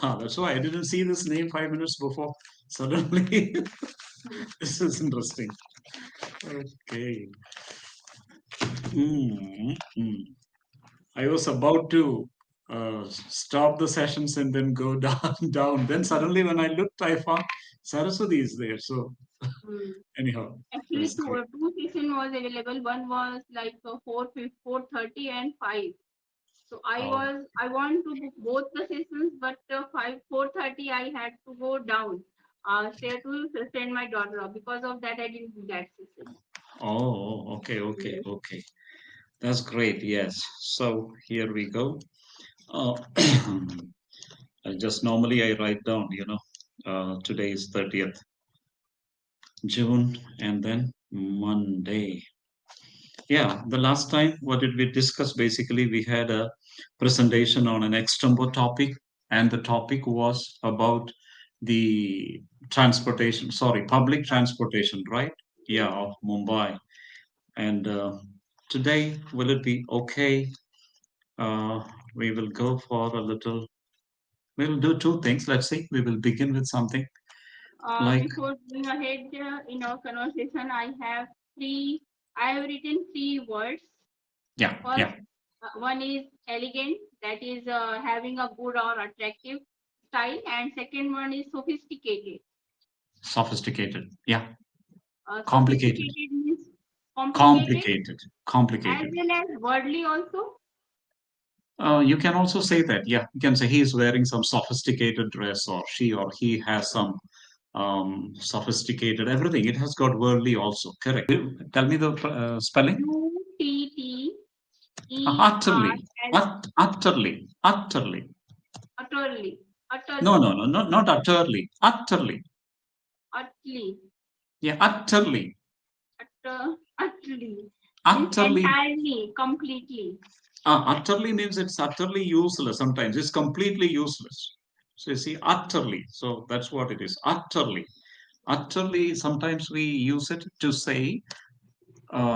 That's why I didn't see this name 5 minutes before. Suddenly, this is interesting. Okay. Mm, mm. I was about to stop the sessions and then go down, down. Then suddenly, when I looked, I found Saraswati is there. So Hmm. anyhow, Actually, that's great. two session was available. One was like 4:30 and 5. So Oh, I want to book both the sessions, but 4:30 I had to go down, stay to send my daughter up. Because of that, I didn't do that session. oh, okay, okay, Yes. okay. That's great. Yes. So here we go. Uh, I just normally I write down, today is 30th June and then Monday. Yeah, the last time, what did we discuss? Basically, we had a presentation on an extempore topic, and the topic was about the transportation, sorry, public transportation, right? Yeah, Yes. of Mumbai. And today, will it be okay? Uh, we will go for a little, we'll do two things. Let's see, we will begin with something like, Before going ahead in our conversation, I have written three words. yeah, First, yeah, one is elegant, that is having a good or attractive style, and second one is sophisticated. sophisticated, yeah, complicated, Sophisticated means complicated complicated, as complicated. well as worldly also. You can also say that, yeah. You can say he is wearing some sophisticated dress, or he has some sophisticated everything. It has got worldly also. Correct. Tell me the spelling. Utterer Utterly, as utterly, utterly. utterly, No, utterly, no, no, no, not utterly. Utterly. utterly, Yeah, utterly. utterly means Utterly. entirely, completely. Utterly means it's utterly useless sometimes. It's completely useless. So you see, utterly. So that's what it is. Utterly. Utterly, sometimes we use it to say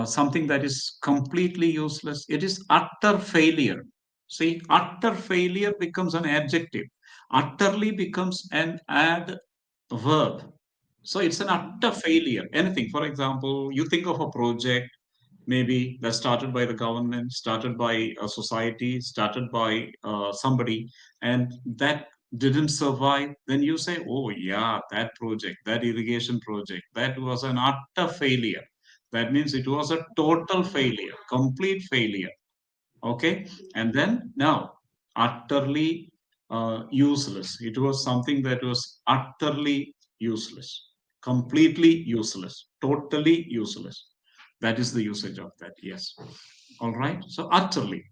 something that is completely useless. It is utter failure. See, utter failure becomes an adjective. Utterly becomes an adverb. So it's an utter failure. Anything. For example, you think of a project maybe that started by the government, started by a society, started by somebody, and that didn't survive. Then you say, oh yeah, that project, that irrigation project, that was an utter failure. That means it was a total failure, complete failure. Okay. And then now, utterly useless. It was something that was utterly useless, completely useless, totally useless. That is the usage of that. Yes. All right. So utterly.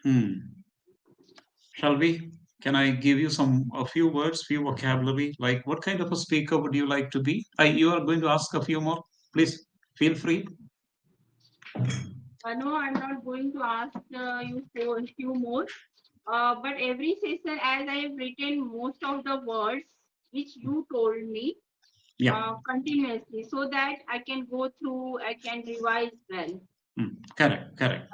Hmm. Shall we? Can I give you a few words, few vocabulary? Like, what kind of a speaker would you like to be? You are going to ask a few more. Please feel free. No, I'm not going to ask you for a few more. But every session, as I have written most of the words which you told me Yeah. continuously, so that I can go through, I can revise well. Hmm. Correct. Correct.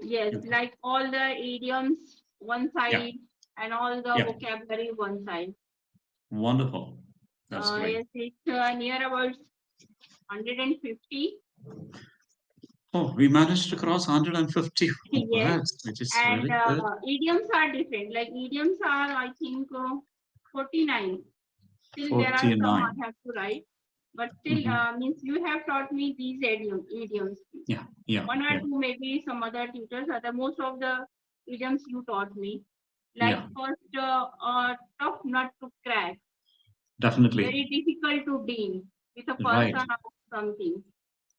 Yes, like all the idioms one Yeah. side and all the Yeah. vocabulary one side. Wonderful. That's great. Yes, it's near about 150. Oh, we managed to cross 150 Yes, words, which is and very good. idioms are different. Like idioms are, I think, 49. Still, there are some I 49. have to write, but still, Hmm. means you have taught me these idioms. Yeah, yeah, One or yeah, two, maybe some other tutors. Other most of the idioms you taught me. Like yeah, first, tough nut to crack, definitely. very difficult to deal with a Right. person or something.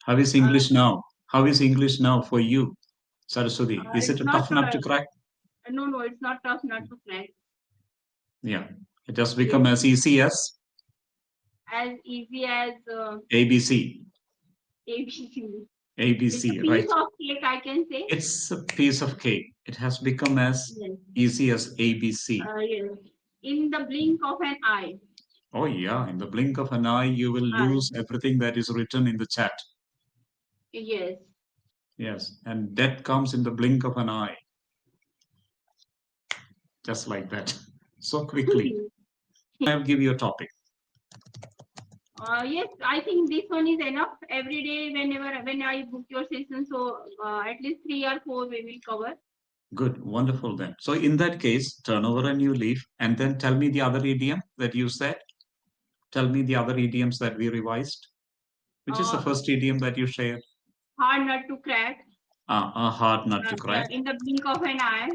How is Uh, English now? How is English now for you, Saraswati? Is it it's a not tough nut to crack? no, it's not tough nut to crack. Yeah. It has become Yes, as easy as as easy as ABC. ABC. It's a ABC, piece right? of cake, I can say. It's a piece of cake. It has become as Yes, easy as ABC. yes. In the blink of an eye. Oh, yeah. In the blink of an eye, you will Eye. lose everything that is written in the chat. Yes. Yes. And death comes in the blink of an eye. just like that. So quickly. I'll give you a topic. Yes, I think this one is enough. Every day, when I book your session, so at least three or four we will cover. Good, wonderful then. So in that case, turn over a new leaf and then tell me the other idiom that you said. Tell me the other idioms that we revised. Which is the Uh, first idiom that you shared? Hard nut to crack A hard nut to crack. in the blink of an eye,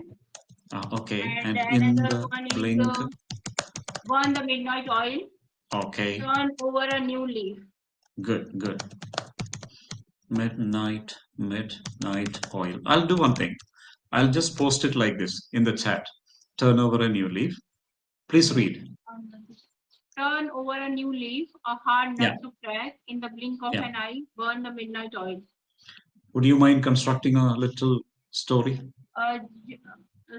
Okay, and and in another the one is blink. burn the midnight oil, Okay, turn over a new leaf. good, good. Midnight oil. I'll do one thing. I'll just post it like this in the chat. Turn over a new leaf. Please Yes. read. Turn over a new leaf, a hard Yeah, nut to crack in the blink of yeah. an eye, burn the midnight oil. Would you mind constructing a little story?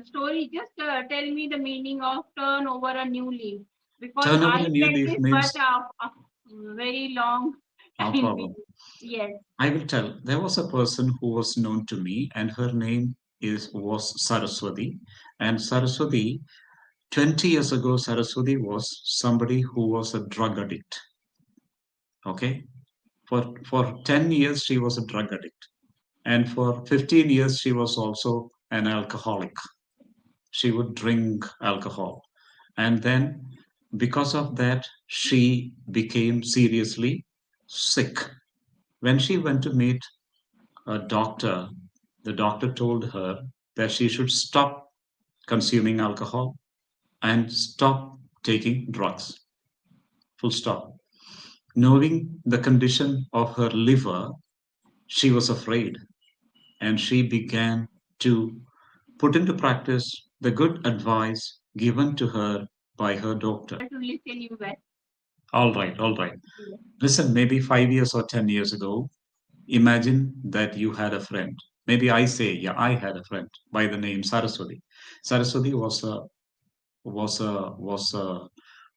Story, just tell me the meaning of turn over a new leaf, because Turn over I a new read leaf this, but means very long no time. problem. Yes. I will tell. There was a person who was known to me, and her name is was Saraswati. And Saraswati, 20 years ago, Saraswati was somebody who was a drug addict. Okay, for 10 years she was a drug addict, and for 15 years she was also an alcoholic. She would drink alcohol, and then because of that she became seriously sick. When she went to meet a doctor, the doctor told her that she should stop consuming alcohol and stop taking drugs. Full stop. Knowing the condition of her liver, she was afraid, and she began to put into practice the good advice given to her by her doctor. To listen you well. All right, all right. Yes. Listen, maybe 5 years or 10 years ago, imagine that you had a friend. Maybe I say, yeah, I had a friend by the name Saraswati. Saraswati was a, was a,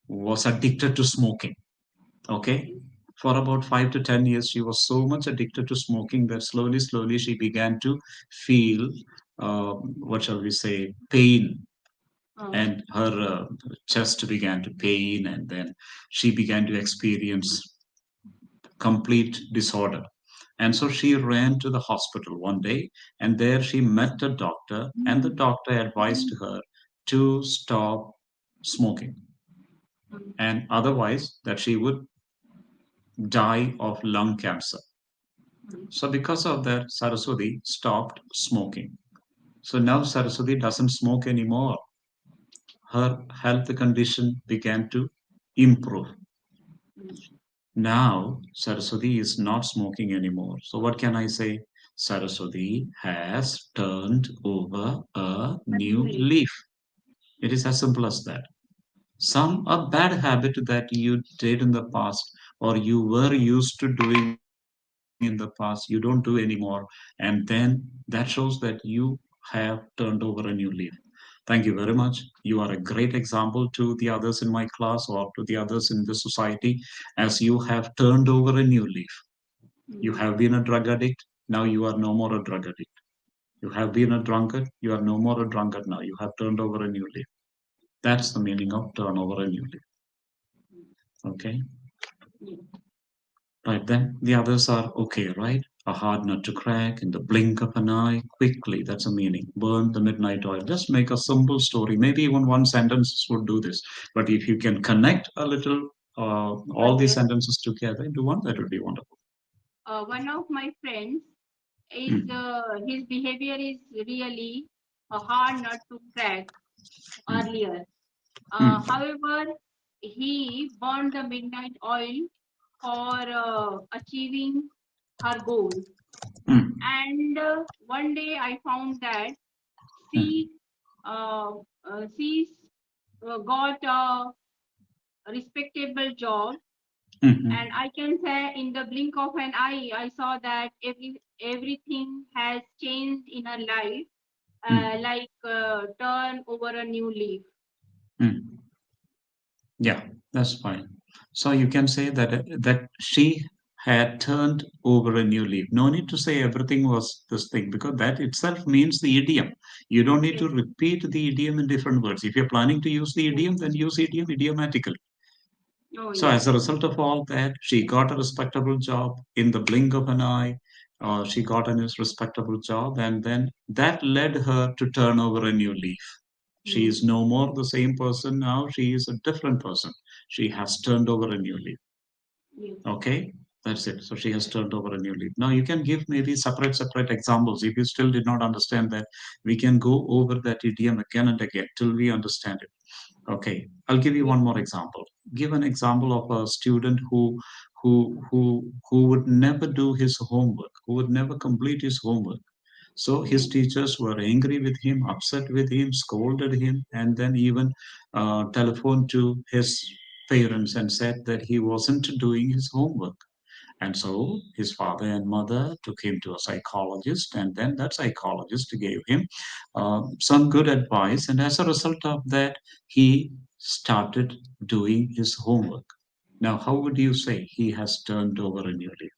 was addicted to smoking. Okay, for about 5 to 10 years, she was so much addicted to smoking that slowly, slowly, she began to feel, what shall we say, pain, Uh, and her chest began to pain, and then she began to experience complete disorder. And so she ran to the hospital one day, and there she met a doctor, and the doctor advised her to stop smoking, and otherwise that she would die of lung cancer. So because of that, Saraswati stopped smoking. So now Saraswati doesn't smoke anymore. Her health condition began to improve. Now Saraswati is not smoking anymore. So what can I say? Saraswati has turned over a a new new leaf. leaf. It is as simple as that. Some a bad habit that you did in the past or you were used to doing in the past, you don't do anymore. And then that shows that you have turned over a new leaf. Thank you very much. You are a great example to the others in my class or to the others in the society as you have turned over a new leaf. You Mm, have been a drug addict, now you are no more a drug addict. You have been a drunkard, you are no more a drunkard now. You have turned over a new leaf. That's the meaning of turn over a new leaf. Okay? yes. Right, then the others are okay, right? A hard nut to crack in the blink of an eye, quickly. That's a meaning. Burn the midnight oil. Just make a simple story. Maybe even one sentence would do this. But if you can connect a little, all these Yes. sentences together into one, that would be wonderful. One of my friends is Mm, his behavior is really a hard nut to crack mm, earlier. mm, However, he burned the midnight oil for achieving her goal. mm, And one day I found that mm, she she's got a respectable job, and mm, I can say in the blink of an eye I saw that everything has changed in her life, mm, like turn over a new leaf. mm. Yeah, that's fine. So you can say that she had turned over a new leaf. No need to say everything was this thing because that itself means the idiom. You don't need Yes. to repeat the idiom in different words. If you're planning to use the Yes. idiom, then use idiom idiomatically. Oh, So, yes. as a result of all that, she got a respectable job in the blink of an eye. She got a respectable job, and then that led her to turn over a new leaf. She is Mm. no more the same person now, she is a different person. She has turned over a new leaf. Yes. Okay, that's it. So she has turned over a new leaf. Now you can give maybe separate examples. If you still did not understand that, we can go over that idiom again and again till we understand it. Okay, I'll give you Yes. one more example. Give an example of a student who would never do his homework, who would never complete his homework. So his Yes. teachers were angry with him, upset with him, scolded him, and then even telephoned to his parents and said that he wasn't doing his homework. And so his father and mother took him to a psychologist, and then that psychologist gave him some good advice. And as a result of that, he started doing his homework. Now, how would you say he has turned over a new leaf?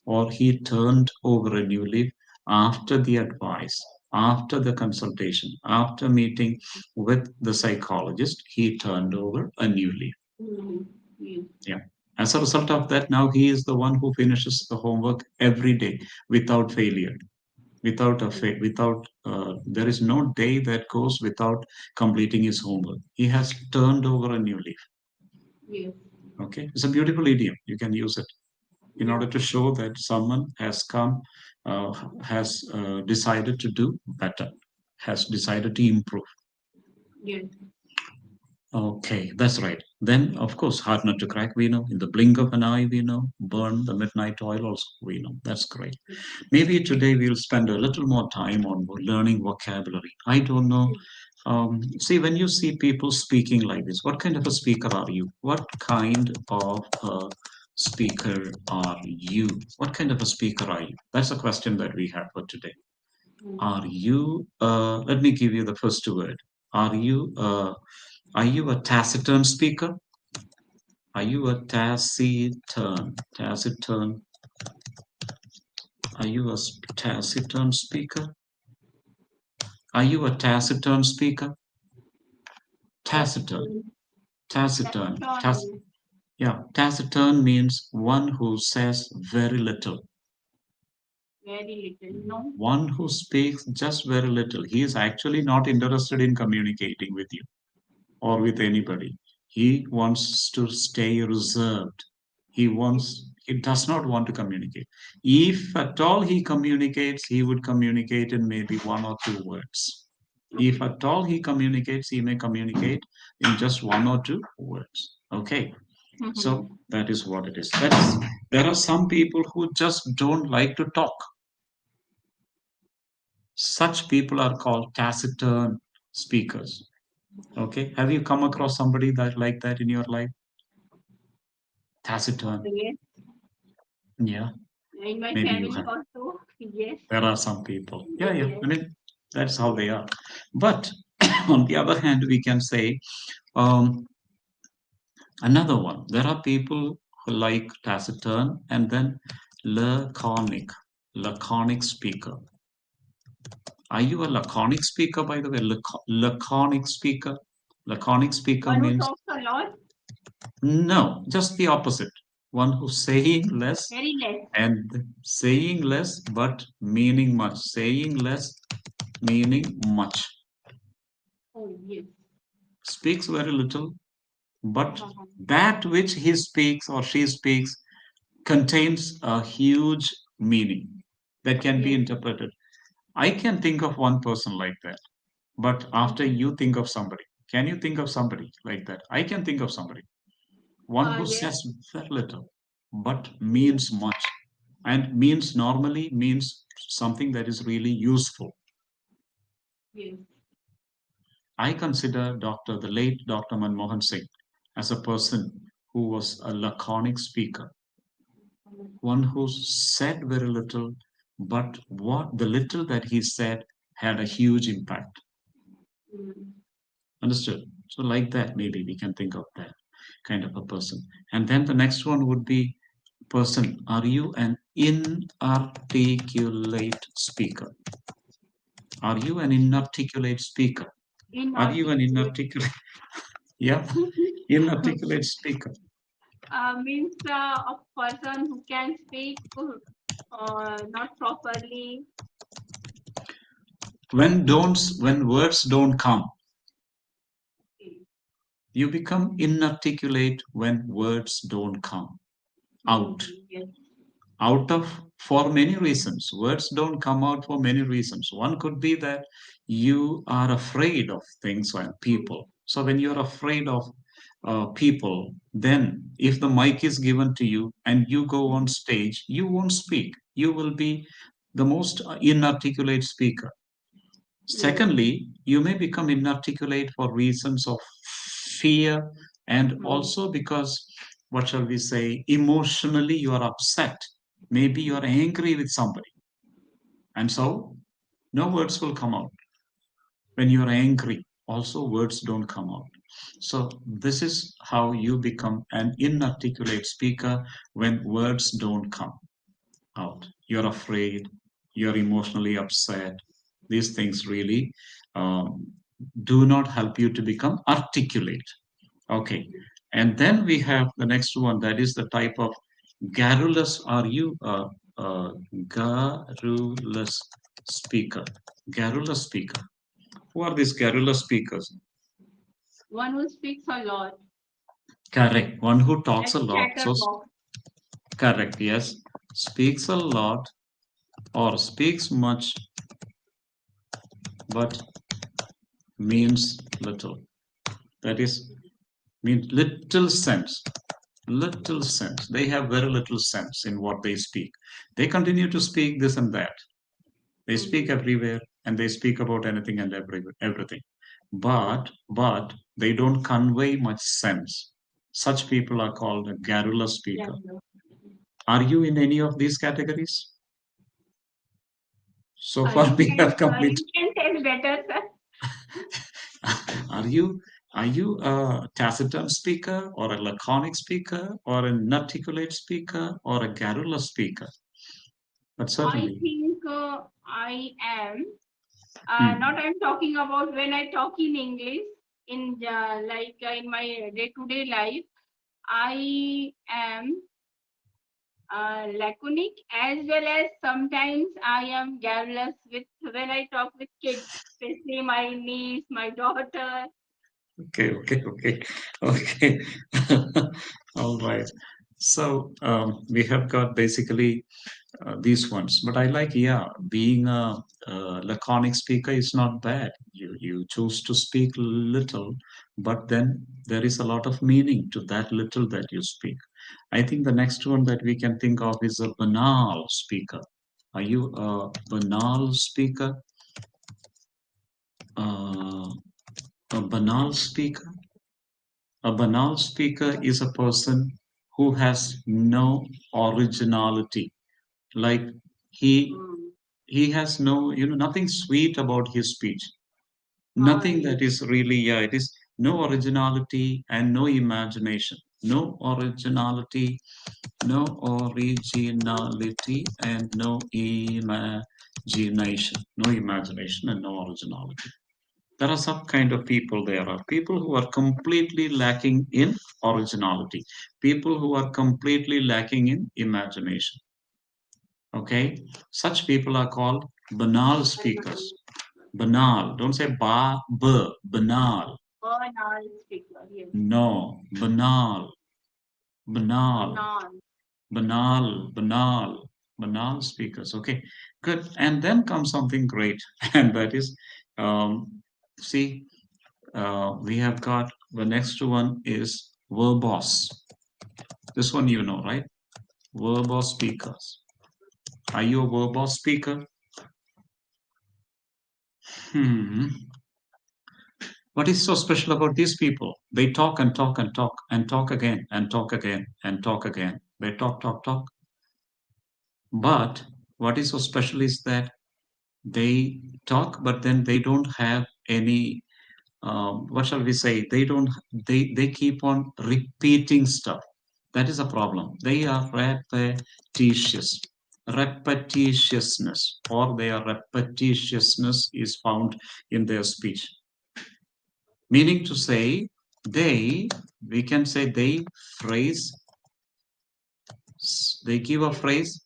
Or he turned over a new leaf after the advice, after the consultation, after meeting with the psychologist, he turned over a new leaf. Mm. Yes. Yeah. As a result of that, now he is the one who finishes the homework every day without failure, without there is no day that goes without completing his homework. He has turned over a new leaf. Yes. Okay, it's a beautiful idiom. You can use it in Yeah. order to show that someone has come, uh, has decided to do better, has decided to improve. Yes. Okay, that's right. Then, of course, hard nut to crack, we know. In the blink of an eye, we know. Burn the midnight oil, also, we know. That's great. Maybe today we'll spend a little more time on learning vocabulary. I don't know. See, when you see people speaking like this, what kind of a speaker are you? What kind of a speaker are you? What kind of a speaker are you? That's a question that we have for today. Mm. Are you, let me give you the first word. Are you, uh, are you a taciturn speaker? Are you a taciturn? Taciturn. Are you a taciturn speaker? Are you a taciturn speaker? Taciturn. Taciturn. Taciturn. Taciturn. Yeah, taciturn means one who says very little, Very little. No. one who speaks just very little. He is actually not interested in communicating with you or with anybody. He wants to stay reserved. He does not want to communicate. If at all he communicates, he would communicate in maybe one or two words. If at all he communicates, he may communicate in just one or two words. Okay. So Mhm. that is what it is. There are some people who just don't like to talk. Such people are called taciturn speakers. Okay. Have you come across somebody that like that in your life? Taciturn. Yes. Yeah, In my maybe you family have. also. Yes. There are some people. Yeah, yeah. Yes. I mean, that's how they are. But on the other hand, we can say um, another one. There are people who like taciturn and then laconic, laconic speaker. Are you a laconic speaker, by the way? Laconic speaker. Laconic speaker One who means talks a lot. no, just the opposite. One who's saying less Very less. and saying less but meaning much. Saying less, meaning much. Oh, yes. Speaks very little, but Uh-huh. that which he speaks or she speaks contains a huge meaning that can be Yes. interpreted. I can think of one person like that. But after Mhm. you think of somebody, can you think of somebody like that? I can think of somebody. One who Yes. says very little, but Yes. means much. And means normally means something that is really useful. Yes. I consider the late Dr. Manmohan Singh, as a person who was a laconic speaker, one who said very little, but what the little that he said had a huge impact. Mm. Understood? So, like that, maybe we can think of that kind of a person. And then the next one would be Person, are you an inarticulate speaker? Are you an inarticulate speaker? Are you an Inarticulate. inarticulate? Yeah, inarticulate speaker. Means a person who can speak not properly. When words don't come, Okay. you become inarticulate when words don't come out. Yes. Out of For many reasons. Words don't come out for many reasons. One could be that you are afraid of things and Mm, people. So when you're afraid of people, then if the mic is given to you and you go on mm, stage, you won't speak. You will be the most inarticulate speaker. yes. Secondly, you may become inarticulate for reasons of fear, and Mm, also because, what shall we say, emotionally you are upset. Maybe you are angry with somebody, and so no words will come out. When you are angry, also words don't come out. So, this is how you become an inarticulate speaker when words don't come out. You're afraid, you're emotionally upset. These things really um, do not help you to become articulate. Okay. And then we have the next one, that is the type of garrulous. Are you a garrulous speaker? Garrulous speaker. Who are these garrulous speakers? one who speaks a lot, Correct. One who talks like a lot. So, chatterbox. correct. Yes. Speaks a lot or speaks much, but means little. That is, means little sense. Little sense. They have very little sense in what they speak. They continue to speak this and that. They speak Mm-hmm. everywhere and they speak about anything and everything. But they don't convey much sense. Such people are called a garrulous Yeah. speaker. Are you in any of these categories? So far, we have completed. You can tell better, sir. Are you a taciturn speaker or a laconic speaker or an articulate speaker or a garrulous speaker? But I certainly, think I am. Not hmm, I'm talking about when I talk in English in in my day-to-day life. I am laconic as well as sometimes I am garrulous with when I talk with kids, especially my niece, my daughter. okay, okay. All right. So we have got basically these ones, but I like, yeah, being a laconic speaker is not bad. You choose to speak little, but then there is a lot of meaning to that little that you speak. I think the next one that we can think of is a banal speaker. Are you a banal speaker? Uh, a banal speaker? A banal speaker is a person who has no originality. Like he Mm. he has no, nothing sweet about his speech. Nothing Yes. that is really, yeah, it is no originality and no imagination. No originality, no originality and no imagination. No imagination and no originality. There are some kind of people. There are people who are completely lacking in originality, people who are completely lacking in imagination. Okay, such people are called banal speakers. Banal, don't say banal. Banal speaker, yes. No, banal, banal, Banal. banal speakers. Okay, good. And then comes something great, and that is, see, we have got the next one is verbose. This one you know, right? Verbose speakers. Are you a verbose speaker? Hmm. What is so special about these people? They talk and talk and talk and talk again and talk again and talk again. They talk, talk, talk. But what is so special is that they talk, but then they don't have any. What shall we say? They don't. They keep on repeating stuff. That is a problem. They are repetitious. Repetitiousness, or their repetitiousness is found in their speech. Meaning to say, they, we can say they phrase, they give a Yes. phrase,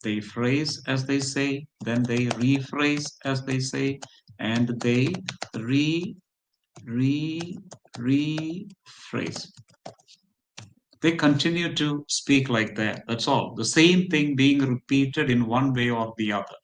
they phrase as they say, then they rephrase as they say, and they re, re, rephrase. They continue to speak like that. That's all. The same thing being repeated in one way or the other.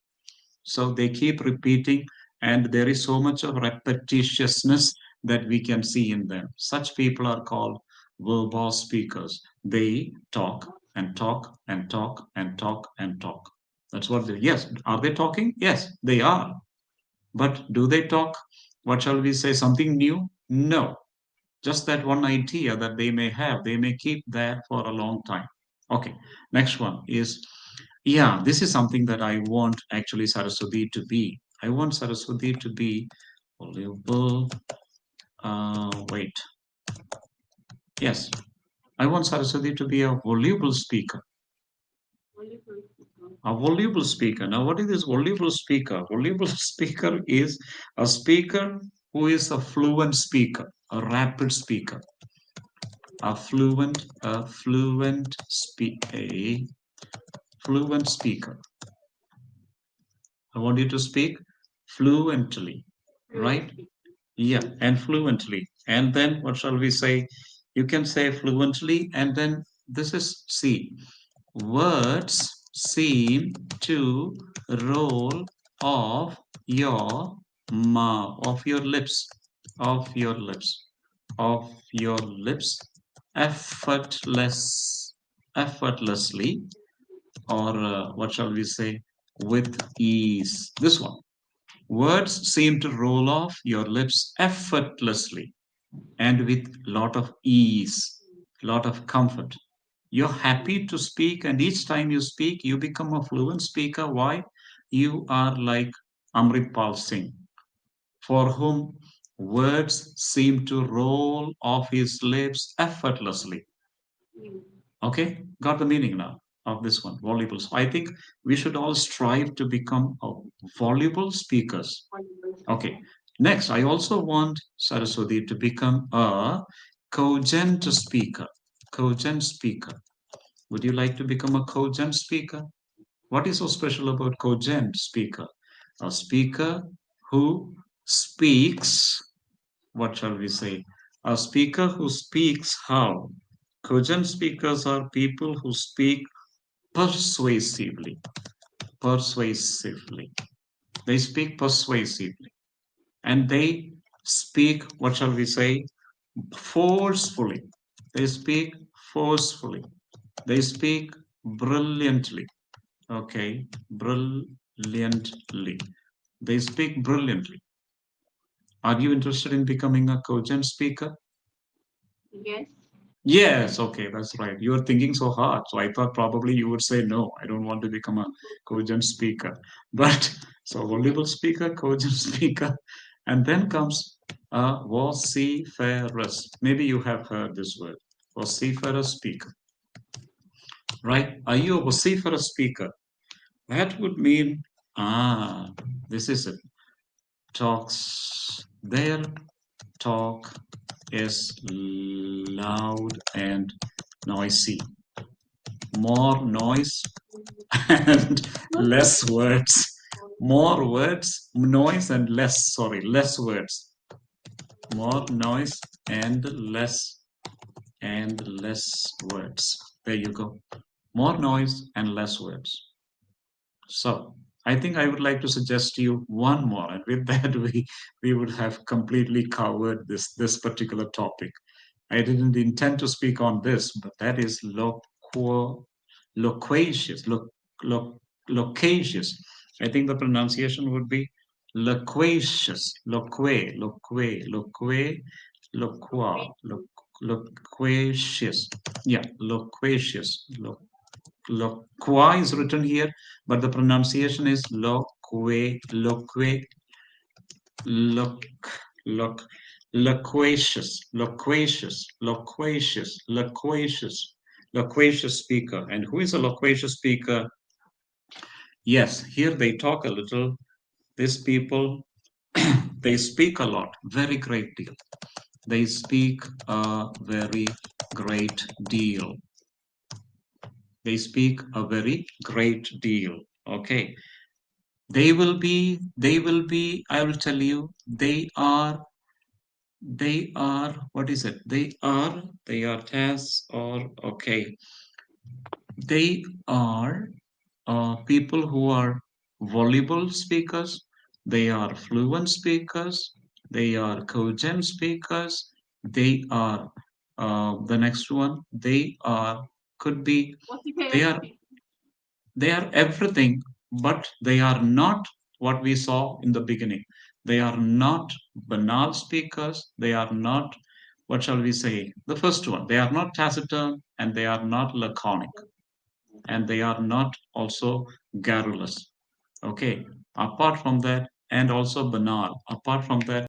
So they keep repeating, and there is so much of repetitiousness that we can see in them. Such people are called verbose speakers. They talk and talk and talk and talk and talk. That's what they, yes, are they talking? Yes, they are. But do they talk? What shall we say? Something new? No. Just that one idea that they may have, they may keep there for a long time. Okay, next one is, yeah, this is something that I want actually Saraswati to be. I want Saraswati to be voluble. Wait, yes, I want Saraswati to be a voluble speaker. Only for speaker. A voluble speaker. Now, what is this voluble speaker? Voluble speaker is a speaker who is a fluent speaker, a rapid speaker, a fluent speaker. I want you to speak fluently, Fluent right? speaker. Yeah, Yes. and fluently. And then what shall we say? You can say fluently, and then this is see. Words seem to roll off your mouth, off your lips, off your lips, off your lips, effortless, effortlessly, or what shall we say, with ease. This one. Words seem to roll off your lips effortlessly and with lot of ease, lot of comfort. You're happy to speak, and each time you speak, you become a fluent speaker. Why? You are like Amritpal Singh, for whom words seem to roll off his lips effortlessly. Yes. Okay, got the meaning now of this one, voluble. So I think we should all strive to become voluble speakers. Audible Okay, speaker. next, I also want Saraswati to become a cogent speaker. Cogent speaker. Would you like to become a cogent speaker? What is so special about cogent speaker? A speaker who speaks, what shall we say? A speaker who speaks how? Cogent speakers are people who speak persuasively. Persuasively. They speak persuasively. And they speak, what shall we say, forcefully. They speak forcefully. They speak brilliantly. Okay, brilliantly. They speak brilliantly. Are you interested in becoming a cogent speaker? Yes. Yes, okay, that's right. You are thinking so hard. So I thought probably you would say, no, I don't want to become a cogent speaker. But so voluble speaker, cogent speaker, and then comes vociferous. Maybe you have heard this word, vociferous speaker, right? Are you a vociferous speaker? That would mean, ah, this is it. Talks, their talk is loud and noisy. More noise and less words. More words, noise and less, sorry, less words. More noise and less words. There you go. More noise and less words. So I think I would like to suggest you one more, and with that we would have completely covered this particular topic. I didn't intend to speak on this, but that is loquacious, loquacious. I think the pronunciation would be loquacious, loqua, loquacious. Yeah, loquacious. Loqua is written here, but the pronunciation is loq, loq, loquacious, loquacious, loquacious, loquacious. Loquacious speaker. And who is a loquacious speaker? Yes, here they talk a little. These people, they speak a lot, very great deal. They speak a very great deal. They speak a very great deal. Okay. I will tell you, what is it? They are tasks or, okay. They are people who are voluble speakers, they are fluent speakers, they are cogent speakers, they are the next one, they are, could be, they Vociferous are speaker. they are everything, but they are not what we saw in the beginning. They are not banal speakers, they are not, what shall we say, the first one, they are not taciturn and they are not laconic and they are not also garrulous. Okay, apart from that, and also banal. Apart from that,